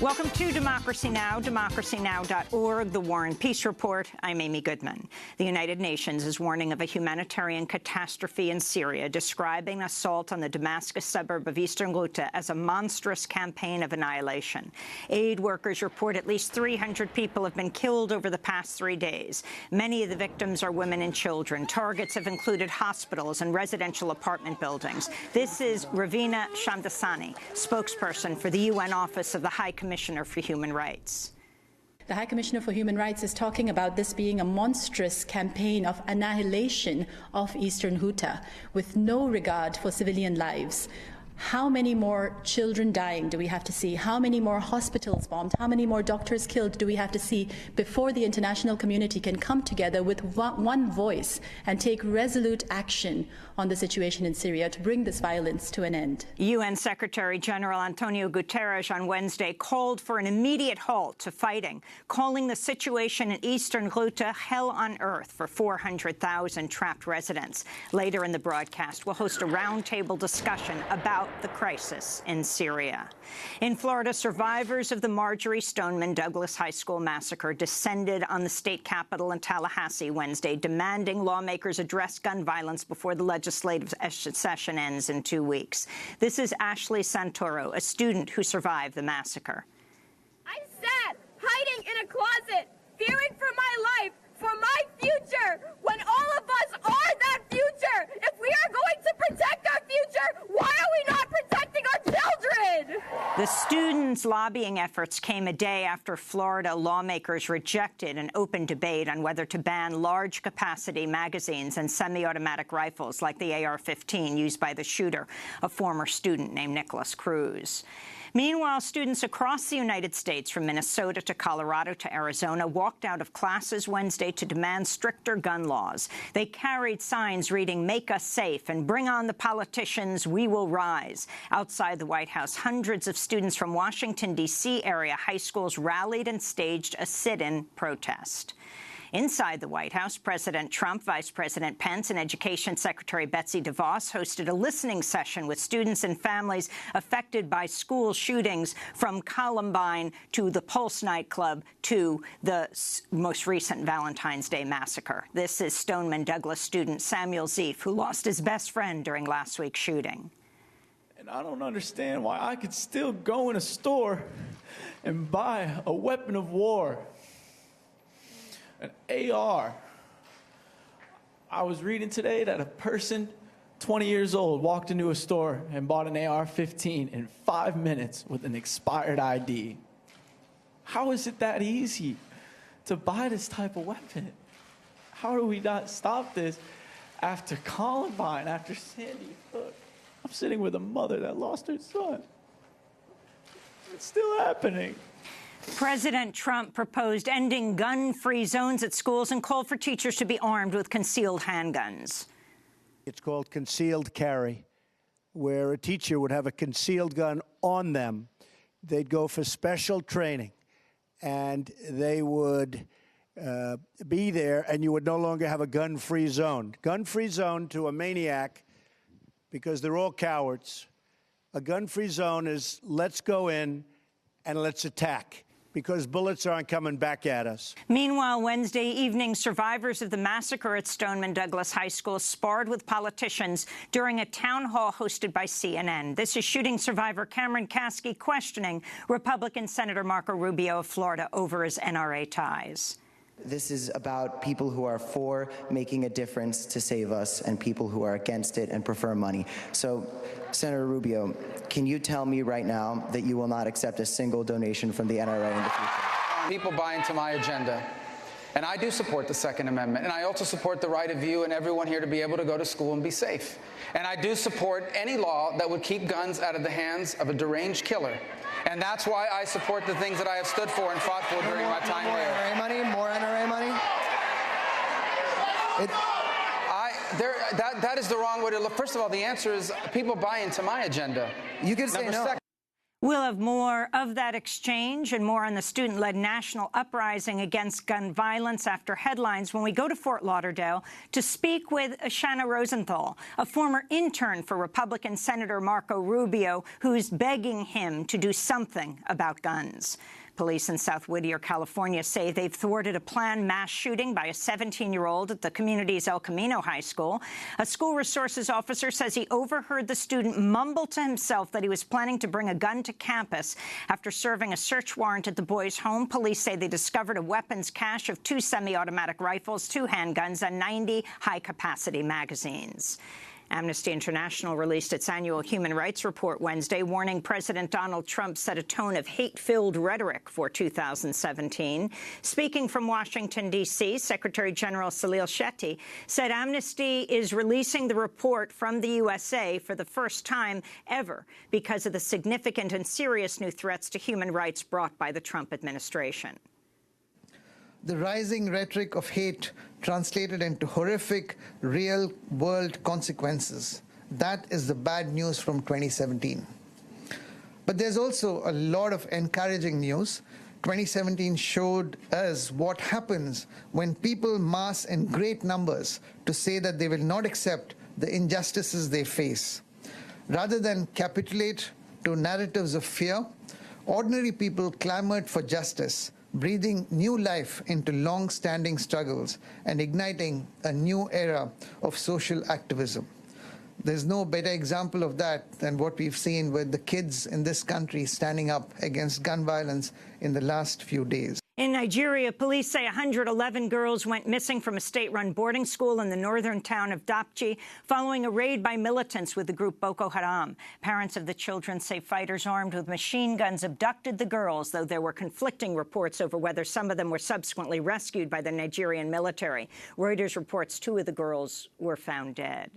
Welcome to Democracy Now!, democracynow.org, The War and Peace Report. I'm Amy Goodman. The United Nations is warning of a humanitarian catastrophe in Syria, describing an assault on the Damascus suburb of eastern Ghouta as a monstrous campaign of annihilation. Aid workers report at least 300 people have been killed over the past 3 days. Many of the victims are women and children. Targets have included hospitals and residential apartment buildings. This is Ravina Shamdasani, spokesperson for the UN Office of the High Commissioner for Human Rights. The High Commissioner for Human Rights is talking about this being a monstrous campaign of annihilation of eastern Ghouta with no regard for civilian lives. How many more children dying do we have to see? How many more hospitals bombed? How many more doctors killed do we have to see before the international community can come together with one voice and take resolute action on the situation in Syria to bring this violence to an end? UN Secretary General Antonio Guterres on Wednesday called for an immediate halt to fighting, calling the situation in eastern Ghouta hell on earth for 400,000 trapped residents. Later in the broadcast, we'll host a roundtable discussion about the crisis in Syria. In Florida, survivors of the Marjory Stoneman Douglas High School massacre descended on the state capitol in Tallahassee Wednesday, demanding lawmakers address gun violence before the legislative session ends in 2 weeks. This is Ashley Santoro, a student who survived the massacre. I'm sad, hiding in a closet, fearing for my life, for my future, when all of us are that future. If we are going to protect our future, why are we not protecting our children? The students' lobbying efforts came a day after Florida lawmakers rejected an open debate on whether to ban large-capacity magazines and semi-automatic rifles like the AR-15 used by the shooter, a former student named Nicholas Cruz. Meanwhile, students across the United States, from Minnesota to Colorado to Arizona, walked out of classes Wednesday to demand stricter gun laws. They carried signs reading, "Make us safe," and "Bring on the politicians, we will rise." Outside the White House, hundreds of students from Washington, D.C. area high schools rallied and staged a sit-in protest. Inside the White House, President Trump, Vice President Pence, and Education Secretary Betsy DeVos hosted a listening session with students and families affected by school shootings, from Columbine to the Pulse nightclub to the most recent Valentine's Day massacre. This is Stoneman Douglas student Samuel Zeef, who lost his best friend during last week's shooting. And I don't understand why I could still go in a store and buy a weapon of war. An AR. I was reading today that a person 20 years old walked into a store and bought an AR-15 in 5 minutes with an expired ID. How is it that easy to buy this type of weapon? How do we not stop this after Columbine, after Sandy Hook? I'm sitting with a mother that lost her son. It's still happening. President Trump proposed ending gun-free zones at schools and called for teachers to be armed with concealed handguns. It's called concealed carry, where a teacher would have a concealed gun on them. They'd go for special training, and they would be there, and you would no longer have a gun-free zone. Gun-free zone to a maniac, because they're all cowards. A gun-free zone is let's go in and let's attack, because bullets aren't coming back at us. Meanwhile, Wednesday evening, survivors of the massacre at Stoneman Douglas High School sparred with politicians during a town hall hosted by CNN. This is shooting survivor Cameron Kasky questioning Republican Senator Marco Rubio of Florida over his NRA ties. This is about people who are for making a difference to save us and people who are against it and prefer money. So, Senator Rubio, can you tell me right now that you will not accept a single donation from the NRA in the future? People buy into my agenda. And I do support the Second Amendment. And I also support the right of you and everyone here to be able to go to school and be safe. And I do support any law that would keep guns out of the hands of a deranged killer. And that's why I support the things that I have stood for and fought for during my time here. NRA money? More NRA money? That is the wrong way to look. First of all, the answer is people buy into my agenda. You can say no. We'll have more of that exchange and more on the student-led national uprising against gun violence after headlines when we go to Fort Lauderdale to speak with Shanna Rosenthal, a former intern for Republican Senator Marco Rubio, who's begging him to do something about guns. Police in South Whittier, California, say they've thwarted a planned mass shooting by a 17-year-old at the community's El Camino High School. A school resources officer says he overheard the student mumble to himself that he was planning to bring a gun to campus. After serving a search warrant at the boy's home, police say they discovered a weapons cache of 2 semi-automatic rifles, 2 handguns, and 90 high-capacity magazines. Amnesty International released its annual human rights report Wednesday, warning President Donald Trump set a tone of hate-filled rhetoric for 2017. Speaking from Washington, D.C., Secretary General Salil Shetty said Amnesty is releasing the report from the USA for the first time ever because of the significant and serious new threats to human rights brought by the Trump administration. The rising rhetoric of hate translated into horrific, real-world consequences. That is the bad news from 2017. But there's also a lot of encouraging news. 2017 showed us what happens when people mass in great numbers to say that they will not accept the injustices they face. Rather than capitulate to narratives of fear, ordinary people clamored for justice, breathing new life into long-standing struggles and igniting a new era of social activism. There's no better example of that than what we've seen with the kids in this country standing up against gun violence in the last few days. In Nigeria, police say 111 girls went missing from a state-run boarding school in the northern town of Dapchi following a raid by militants with the group Boko Haram. Parents of the children say fighters armed with machine guns abducted the girls, though there were conflicting reports over whether some of them were subsequently rescued by the Nigerian military. Reuters reports 2 of the girls were found dead.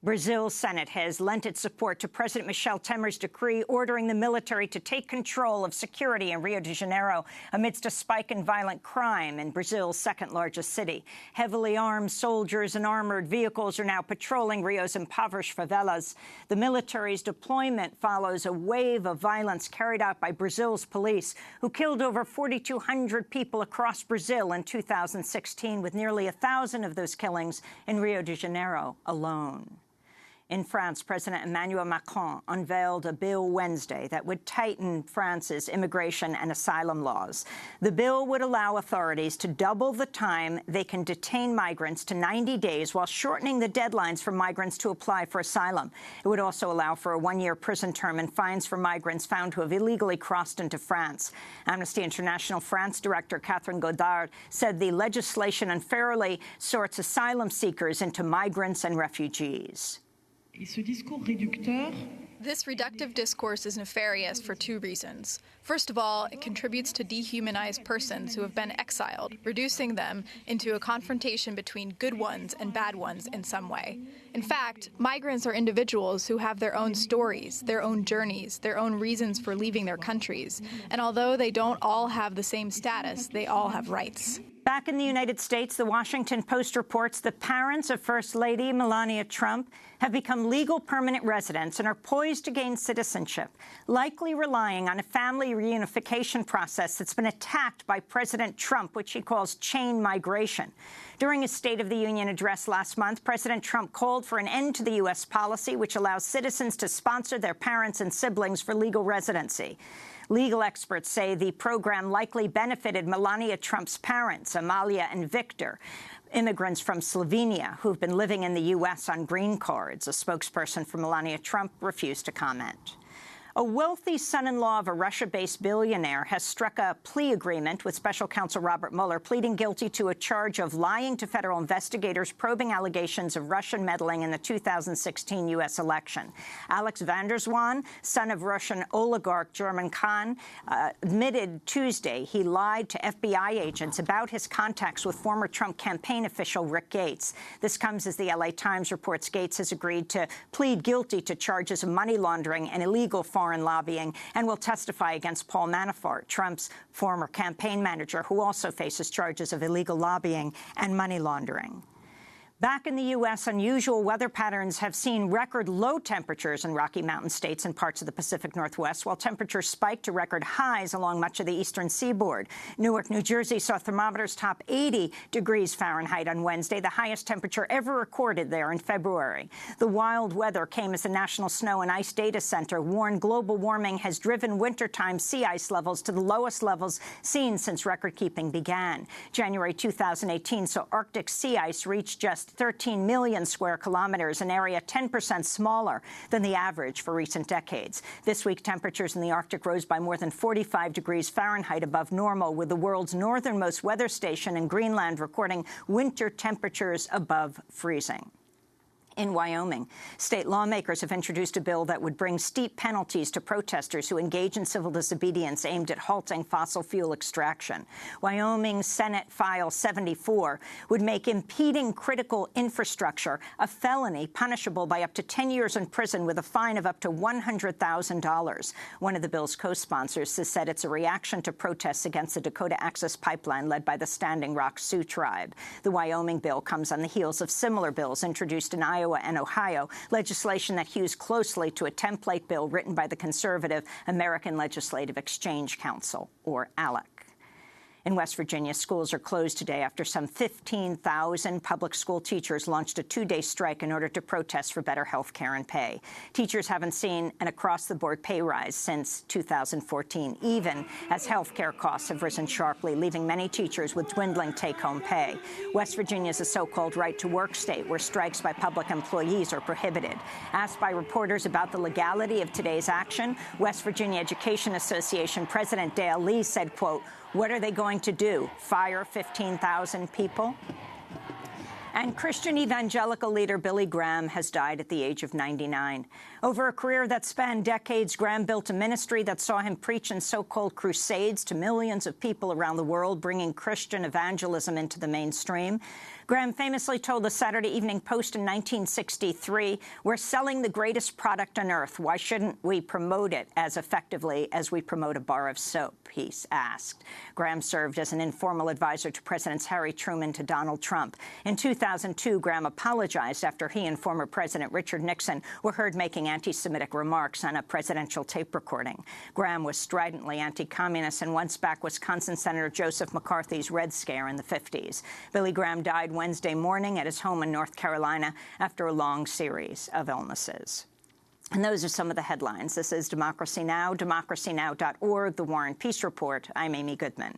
Brazil's Senate has lent its support to President Michel Temer's decree ordering the military to take control of security in Rio de Janeiro amidst a spike in violent crime in Brazil's second-largest city. Heavily armed soldiers and armored vehicles are now patrolling Rio's impoverished favelas. The military's deployment follows a wave of violence carried out by Brazil's police, who killed over 4,200 people across Brazil in 2016, with nearly 1,000 of those killings in Rio de Janeiro alone. In France, President Emmanuel Macron unveiled a bill Wednesday that would tighten France's immigration and asylum laws. The bill would allow authorities to double the time they can detain migrants to 90 days while shortening the deadlines for migrants to apply for asylum. It would also allow for a 1-year prison term and fines for migrants found to have illegally crossed into France. Amnesty International France Director Catherine Godard said the legislation unfairly sorts asylum seekers into migrants and refugees. This reductive discourse is nefarious for 2 reasons. First of all, it contributes to dehumanize persons who have been exiled, reducing them into a confrontation between good ones and bad ones in some way. In fact, migrants are individuals who have their own stories, their own journeys, their own reasons for leaving their countries. And although they don't all have the same status, they all have rights. Back in the United States, the Washington Post reports the parents of First Lady Melania Trump have become legal permanent residents and are poised to gain citizenship, likely relying on a family reunification process that's been attacked by President Trump, which he calls chain migration. During his State of the Union address last month, President Trump called for an end to the U.S. policy which allows citizens to sponsor their parents and siblings for legal residency. Legal experts say the program likely benefited Melania Trump's parents, Amalia and Victor, immigrants from Slovenia who've been living in the U.S. on green cards. A spokesperson for Melania Trump refused to comment. A wealthy son-in-law of a Russia-based billionaire has struck a plea agreement with Special Counsel Robert Mueller, pleading guilty to a charge of lying to federal investigators probing allegations of Russian meddling in the 2016 U.S. election. Alex van der Zwaan, son of Russian oligarch German Khan, admitted Tuesday he lied to FBI agents about his contacts with former Trump campaign official Rick Gates. This comes as the L.A. Times reports Gates has agreed to plead guilty to charges of money laundering and illegal foreign lobbying and will testify against Paul Manafort, Trump's former campaign manager, who also faces charges of illegal lobbying and money laundering. Back in the U.S., unusual weather patterns have seen record low temperatures in Rocky Mountain states and parts of the Pacific Northwest, while temperatures spiked to record highs along much of the eastern seaboard. Newark, New Jersey saw thermometers top 80 degrees Fahrenheit on Wednesday, the highest temperature ever recorded there in February. The wild weather came as the National Snow and Ice Data Center warned global warming has driven wintertime sea ice levels to the lowest levels seen since record-keeping began. January 2018 saw Arctic sea ice reach just 13 million square kilometers, an area 10% smaller than the average for recent decades. This week, temperatures in the Arctic rose by more than 45 degrees Fahrenheit above normal, with the world's northernmost weather station in Greenland recording winter temperatures above freezing. In Wyoming, state lawmakers have introduced a bill that would bring steep penalties to protesters who engage in civil disobedience aimed at halting fossil fuel extraction. Wyoming Senate File 74 would make impeding critical infrastructure a felony punishable by up to 10 years in prison with a fine of up to $100,000. One of the bill's co-sponsors has said it's a reaction to protests against the Dakota Access Pipeline led by the Standing Rock Sioux tribe. The Wyoming bill comes on the heels of similar bills introduced in Iowa and Ohio, legislation that hews closely to a template bill written by the conservative American Legislative Exchange Council, or ALEC. In West Virginia, schools are closed today after some 15,000 public school teachers launched a two-day strike in order to protest for better health care and pay. Teachers haven't seen an across-the-board pay rise since 2014, even as health care costs have risen sharply, leaving many teachers with dwindling take-home pay. West Virginia is a so-called right-to-work state where strikes by public employees are prohibited. Asked by reporters about the legality of today's action, West Virginia Education Association President Dale Lee said, quote, "What are they going to do, fire 15,000 people?" And Christian evangelical leader Billy Graham has died at the age of 99. Over a career that spanned decades, Graham built a ministry that saw him preach in so-called crusades to millions of people around the world, bringing Christian evangelism into the mainstream. Graham famously told the Saturday Evening Post in 1963, "We're selling the greatest product on earth. Why shouldn't we promote it as effectively as we promote a bar of soap?" he asked. Graham served as an informal advisor to Presidents Harry Truman to Donald Trump. In 2002, Graham apologized after he and former President Richard Nixon were heard making anti-Semitic remarks on a presidential tape recording. Graham was stridently anti-communist and once backed Wisconsin Senator Joseph McCarthy's Red Scare in the 50s. Billy Graham died Wednesday morning at his home in North Carolina after a long series of illnesses. And those are some of the headlines. This is Democracy Now!, democracynow.org, The War and Peace Report. I'm Amy Goodman.